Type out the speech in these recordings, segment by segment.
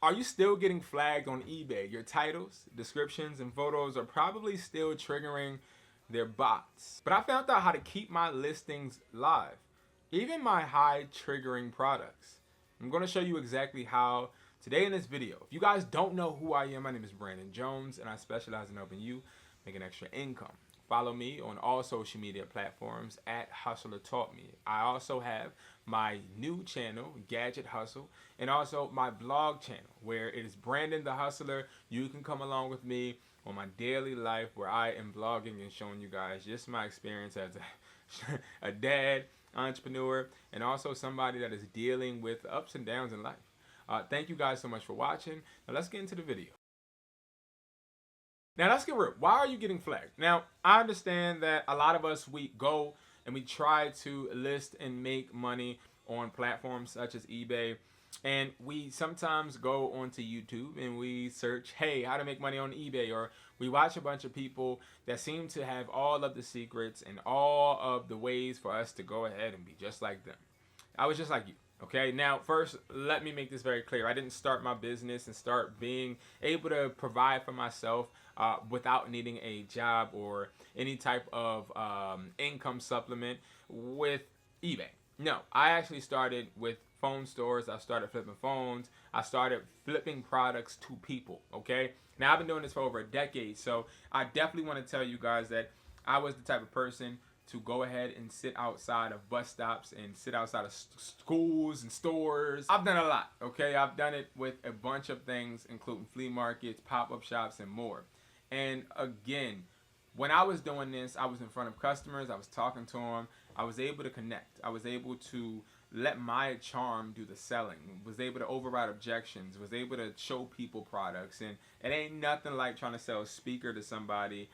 Are you still getting flagged on eBay? Your titles, descriptions, and photos are probably still triggering their bots. But I found out how to keep my listings live, even my high triggering products. I'm going to show you exactly how today in this video. If you guys don't know who I am, my name is Brandon Jones, and I specialize in helping you make an extra income. Follow me on all social media platforms at Hustlertaughtme. I also have my new channel, Gadget Hustle, and also my blog channel where it is Brandon the Hustler. You can come along with me on my daily life where I am blogging and showing you guys just my experience as a dad, entrepreneur, and also somebody that is dealing with ups and downs in life. Thank you guys so much for watching. Now let's get into the video. Now let's get real. Why are you getting flagged? Now, I understand that a lot of us, we go and we try to list and make money on platforms such as eBay. And we sometimes go onto YouTube and we search, hey, how to make money on eBay. Or we watch a bunch of people that seem to have all of the secrets and all of the ways for us to go ahead and be just like them. I was just like you. Okay, now first, let me make this very clear. I didn't start my business and start being able to provide for myself without needing a job or any type of income supplement with eBay. No, I actually started with phone stores. I started flipping phones. I started flipping products to people, okay? Now, I've been doing this for over a decade, so I definitely want to tell you guys that I was the type of person to go ahead and sit outside of bus stops and sit outside of schools and stores. I've done a lot, okay? I've done it with a bunch of things, including flea markets, pop-up shops, and more. And again, when I was doing this, I was in front of customers, I was talking to them, I was able to connect, I was able to let my charm do the selling, was able to override objections, was able to show people products, and it ain't nothing like trying to sell a speaker to somebody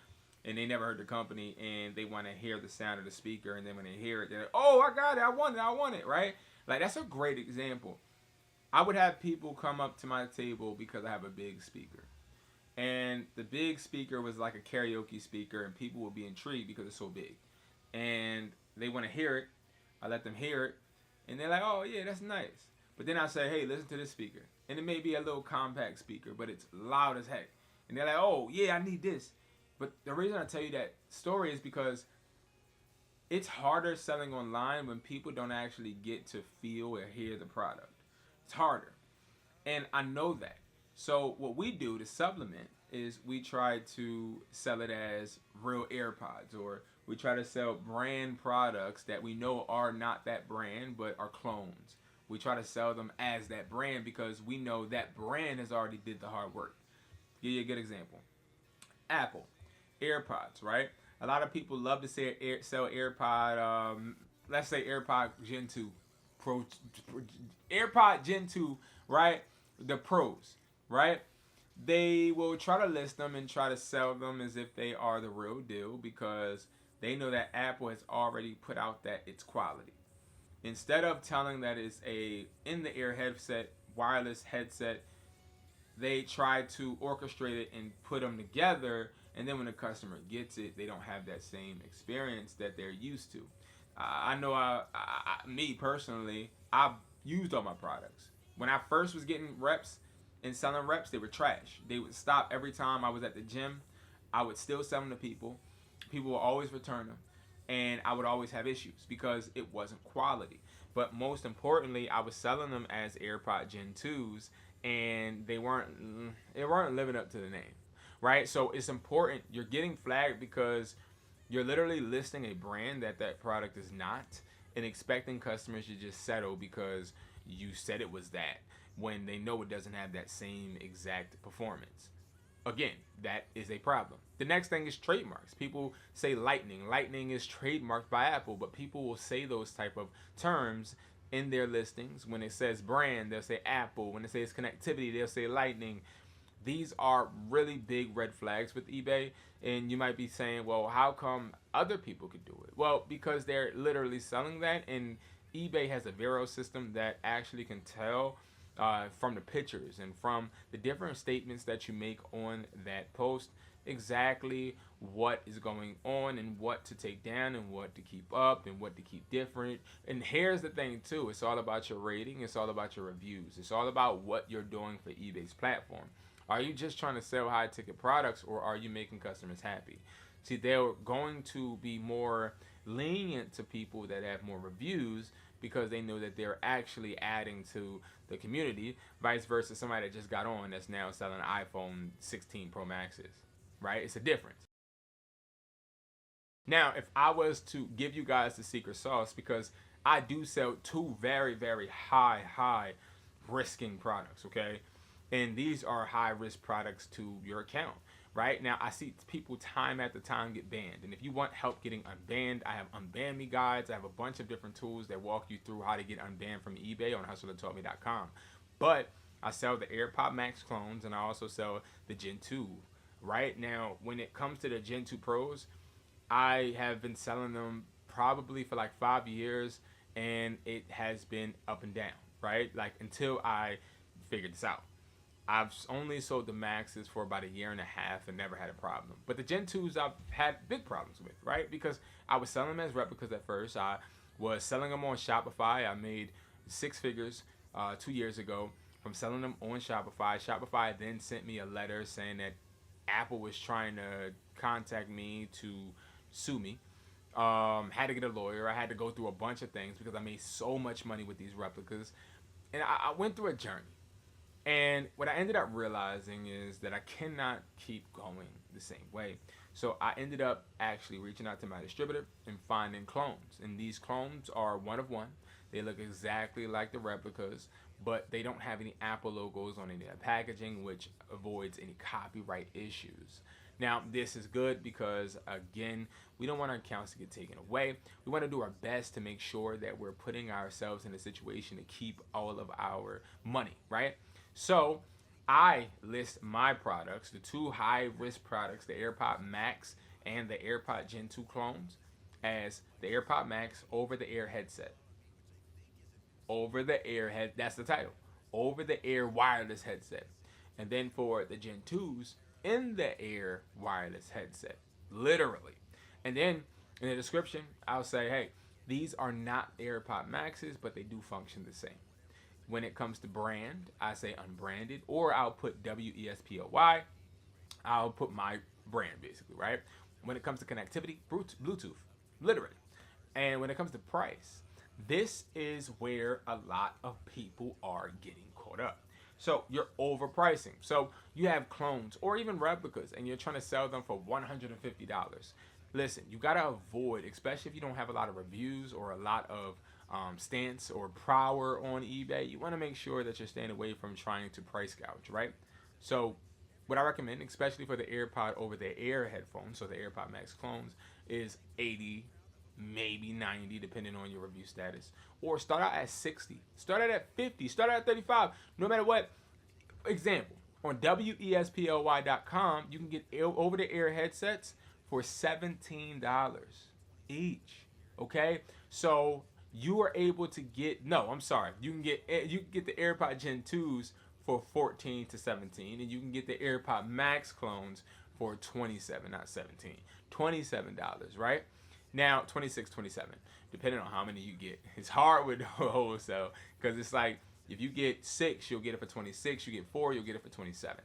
and they never heard the company and they want to hear the sound of the speaker, and then when they hear it, they're like, oh, I got it, I want it, right? Like, that's a great example. I would have people come up to my table because I have a big speaker. And the big speaker was like a karaoke speaker, and people would be intrigued because it's so big. And they want to hear it. I let them hear it, and they're like, oh, yeah, that's nice. But then I say, hey, listen to this speaker. And it may be a little compact speaker, but it's loud as heck. And they're like, oh, yeah, I need this. But the reason I tell you that story is because it's harder selling online when people don't actually get to feel or hear the product. It's harder. And I know that. So what we do to supplement is we try to sell it as real AirPods, or we try to sell brand products that we know are not that brand but are clones. We try to sell them as that brand because we know that brand has already did the hard work. Give you a good example. Apple. AirPods, right? A lot of people love to say sell AirPod, let's say AirPod Gen 2. AirPod Gen 2, right? The Pros, right? They will try to list them and try to sell them as if they are the real deal because they know that Apple has already put out that it's quality. Instead of telling that it's a in-the-ear headset, wireless headset, they try to orchestrate it and put them together, and then when the customer gets it, they don't have that same experience that they're used to. I know me personally, I've used all my products. When I first was getting reps and selling reps, they were trash. They would stop every time I was at the gym. I would still sell them to people. People would always return them. And I would always have issues because it wasn't quality. But most importantly, I was selling them as AirPod Gen 2s, and they weren't living up to the name, right? So it's important. You're getting flagged because you're literally listing a brand that product is not, and expecting customers to just settle because you said it was that when they know it doesn't have that same exact performance. Again, that is a problem. The next thing is trademarks. People say lightning. Lightning is trademarked by Apple, but people will say those type of terms in their listings. When it says brand, they'll say Apple. When it says connectivity, they'll say lightning. These are really big red flags with eBay, and you might be saying, well, how come other people could do it? Well, because they're literally selling that, and eBay has a Vero system that actually can tell from the pictures and from the different statements that you make on that post, exactly what is going on and what to take down and what to keep up and what to keep different. And here's the thing too, it's all about your rating, it's all about your reviews, it's all about what you're doing for eBay's platform. Are you just trying to sell high ticket products, or are you making customers happy? See, they're going to be more lenient to people that have more reviews because they know that they're actually adding to the community, vice versa somebody that just got on that's now selling iPhone 16 Pro Maxes, right? It's a difference. Now, if I was to give you guys the secret sauce, because I do sell two very, very high risking products, okay? And these are high risk products to your account. Right now, I see people time after time get banned. And if you want help getting unbanned, I have unban me guides. I have a bunch of different tools that walk you through how to get unbanned from eBay on Hustlertaughtme.com. But I sell the AirPod Max clones, and I also sell the Gen 2. Right now, when it comes to the Gen 2 Pros, I have been selling them probably for like 5 years, and it has been up and down, right? Like until I figured this out. I've only sold the Maxes for about 1.5 years and never had a problem. But the Gen 2s I've had big problems with, right? Because I was selling them as replicas at first. I was selling them on Shopify. I made 6 figures 2 years ago from selling them on Shopify. Shopify then sent me a letter saying that Apple was trying to contact me to sue me. Had to get a lawyer. I had to go through a bunch of things because I made so much money with these replicas. And I went through a journey. And what I ended up realizing is that I cannot keep going the same way. So I ended up actually reaching out to my distributor and finding clones. And these clones are one of one. They look exactly like the replicas, but they don't have any Apple logos on any of their packaging, which avoids any copyright issues. Now, this is good because, again, we don't want our accounts to get taken away. We want to do our best to make sure that we're putting ourselves in a situation to keep all of our money, right? So I list my products, the 2 high-risk products, the AirPod Max and the AirPod Gen 2 clones, as the AirPod Max over-the-air headset. Over-the-air that's the title. Over-the-air wireless headset. And then for the Gen 2s, in-the-air wireless headset. Literally. And then in the description, I'll say, hey, these are not AirPod Maxes, but they do function the same. When it comes to brand, I say unbranded, or I'll put WESPOY. I'll put my brand, basically, right? When it comes to connectivity, Bluetooth, literally. And when it comes to price, this is where a lot of people are getting caught up. So you're overpricing. So you have clones or even replicas, and you're trying to sell them for $150. Listen, you got to avoid, especially if you don't have a lot of reviews or a lot of stance or power on eBay, you want to make sure that you're staying away from trying to price gouge, right? So what I recommend, especially for the AirPod over the air headphones, so the AirPod Max clones, is 80, maybe 90, depending on your review status. Or start out at 60, start out at 50, start out at 35, no matter what. Example, on WESPOY.com, you can get over the air headsets for $17 each, okay? So you are able to get, you can get the AirPod Gen 2s for 14 to 17, and you can get the AirPod Max clones for 27, not 17, $27, right? Now 26, 27, depending on how many you get. It's hard with wholesale because it's like if you get 6, you'll get it for 26. You get 4, you'll get it for 27.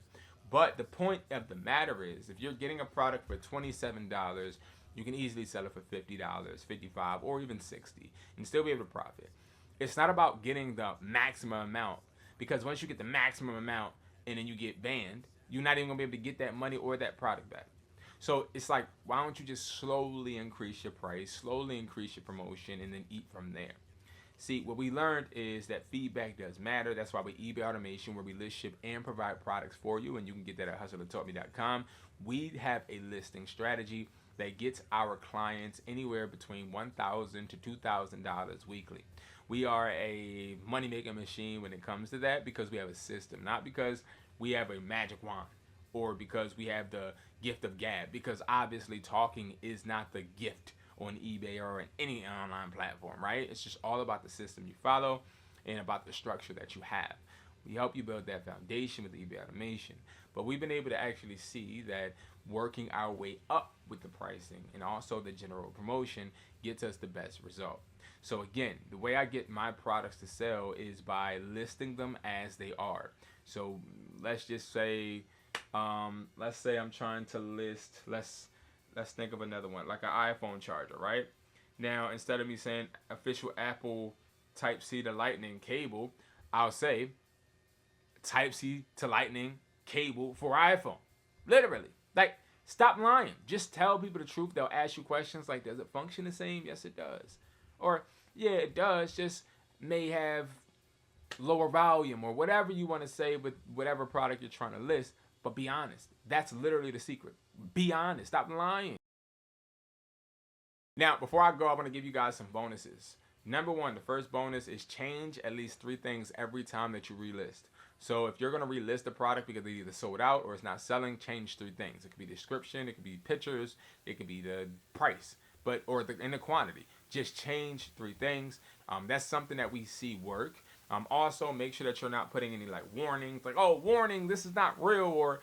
But the point of the matter is, if you're getting a product for $27, you can easily sell it for $50, $55, or even $60 and still be able to profit. It's not about getting the maximum amount, because once you get the maximum amount and then you get banned, you're not even going to be able to get that money or that product back. So it's like, why don't you just slowly increase your price, slowly increase your promotion, and then eat from there. See, what we learned is that feedback does matter. That's why we eBay automation, where we list, ship, and provide products for you, and you can get that at Hustlertaughtme.com. We have a listing strategy that gets our clients anywhere between $1,000 to $2,000 weekly. We are a money-making machine when it comes to that, because we have a system, not because we have a magic wand or because we have the gift of gab, because obviously talking is not the gift on eBay or in any online platform, right? It's just all about the system you follow and about the structure that you have. We help you build that foundation with eBay automation. But we've been able to actually see that working our way up with the pricing and also the general promotion gets us the best result. So again, the way I get my products to sell is by listing them as they are. So let's just say, let's say I'm trying to list, let's think of another one, like an iPhone charger, right? Now, instead of me saying official Apple Type-C to Lightning cable, I'll say Type-C to Lightning cable for iPhone. Literally. Like, stop lying. Just tell people the truth. They'll ask you questions like, does it function the same? Yes, it does. Or, yeah, it does, just may have lower volume, or whatever you want to say with whatever product you're trying to list. But be honest. That's literally the secret. Be honest. Stop lying. Now, before I go, I want to give you guys some bonuses. Number one, the first bonus is change at least 3 things every time that you relist. So if you're going to relist a product because it either sold out or it's not selling, change 3 things. It could be the description, it could be pictures, it could be the price, or the quantity. Just change 3 things. That's something that we see work. Also, make sure that you're not putting any like warnings, like, oh, warning, this is not real, or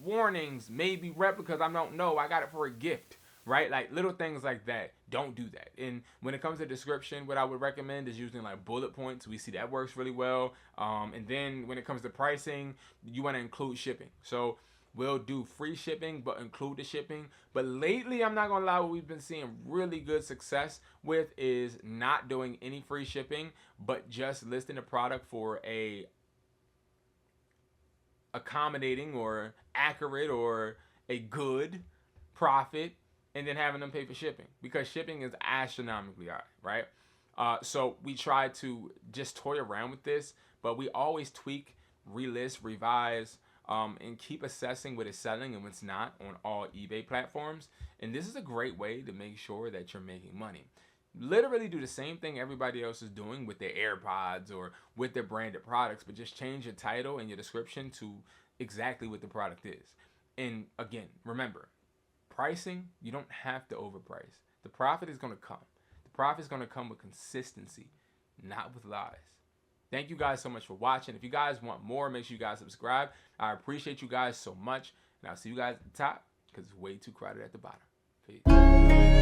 warnings, maybe replicas, I don't know, I got it for a gift, right? Like little things like that. Don't do that. And when it comes to description, what I would recommend is using like bullet points. We see that works really well. And then when it comes to pricing, you want to include shipping. So we'll do free shipping, but include the shipping. But lately, I'm not going to lie, what we've been seeing really good success with is not doing any free shipping, but just listing a product for a accommodating or accurate or a good profit, and then having them pay for shipping, because shipping is astronomically high, right? So we try to just toy around with this, but we always tweak, relist, revise, and keep assessing what is selling and what's not on all eBay platforms. And this is a great way to make sure that you're making money. Literally do the same thing everybody else is doing with their AirPods or with their branded products, but just change your title and your description to exactly what the product is. And again, remember, pricing, you don't have to overprice. The profit is going to come. The profit is going to come with consistency, not with lies. Thank you guys so much for watching. If you guys want more, make sure you guys subscribe. I appreciate you guys so much. And I'll see you guys at the top because it's way too crowded at the bottom. Peace.